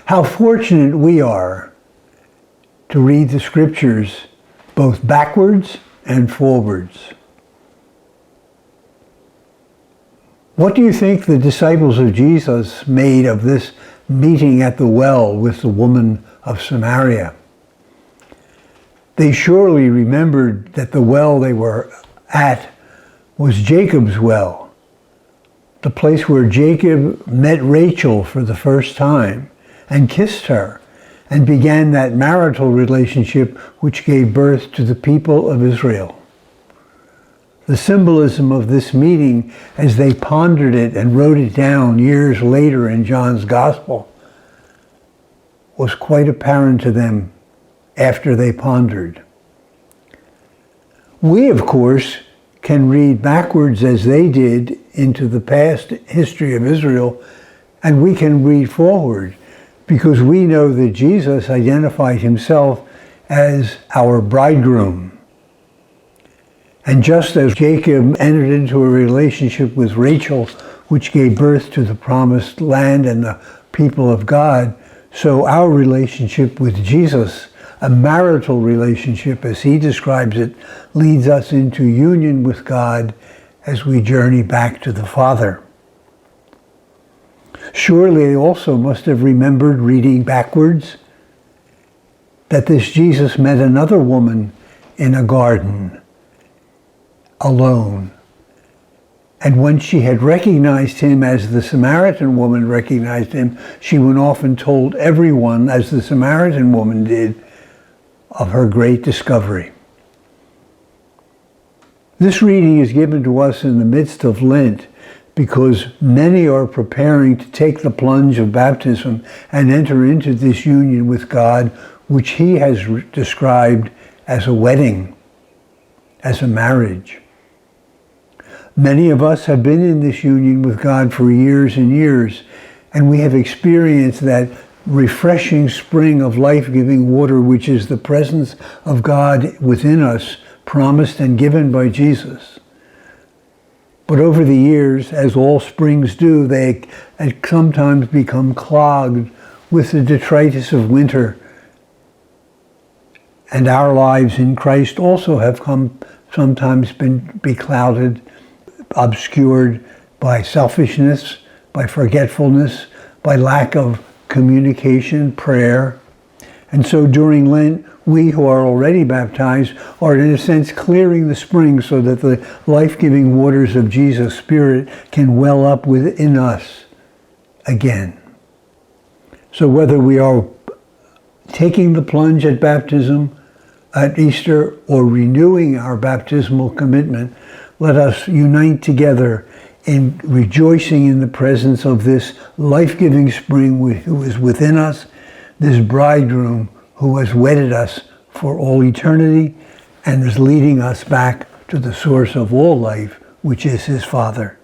How fortunate we are to read the scriptures both backwards and forwards. What do you think the disciples of Jesus made of this meeting at the well with the woman of Samaria? They surely remembered that the well they were at was Jacob's well, the place where Jacob met Rachel for the first time and kissed her and began that marital relationship which gave birth to the people of Israel. The symbolism of this meeting, as they pondered it and wrote it down years later in John's Gospel, was quite apparent to them after they pondered. We, of course, can read backwards as they did into the past history of Israel, and we can read forward because we know that Jesus identified himself as our bridegroom. And just as Jacob entered into a relationship with Rachel, which gave birth to the promised land and the people of God, so our relationship with Jesus, a marital relationship as he describes it, leads us into union with God as we journey back to the Father. Surely they also must have remembered reading backwards that this Jesus met another woman in a garden, alone. And when she had recognized him as the Samaritan woman recognized him, she went off and told everyone, as the Samaritan woman did, of her great discovery. This reading is given to us in the midst of Lent because many are preparing to take the plunge of baptism and enter into this union with God, which he has described as a wedding, as a marriage. Many of us have been in this union with God for years and years, and we have experienced that refreshing spring of life-giving water, which is the presence of God within us, promised and given by Jesus. But over the years, as all springs do, they sometimes become clogged with the detritus of winter. And our lives in Christ also have sometimes been beclouded, obscured by selfishness, by forgetfulness, by lack of communication, prayer. And so during Lent, we who are already baptized are in a sense clearing the spring so that the life-giving waters of Jesus' Spirit can well up within us again. So whether we are taking the plunge at baptism, at Easter, or renewing our baptismal commitment, let us unite together in rejoicing in the presence of this life-giving spring who is within us, this bridegroom who has wedded us for all eternity and is leading us back to the source of all life, which is his Father.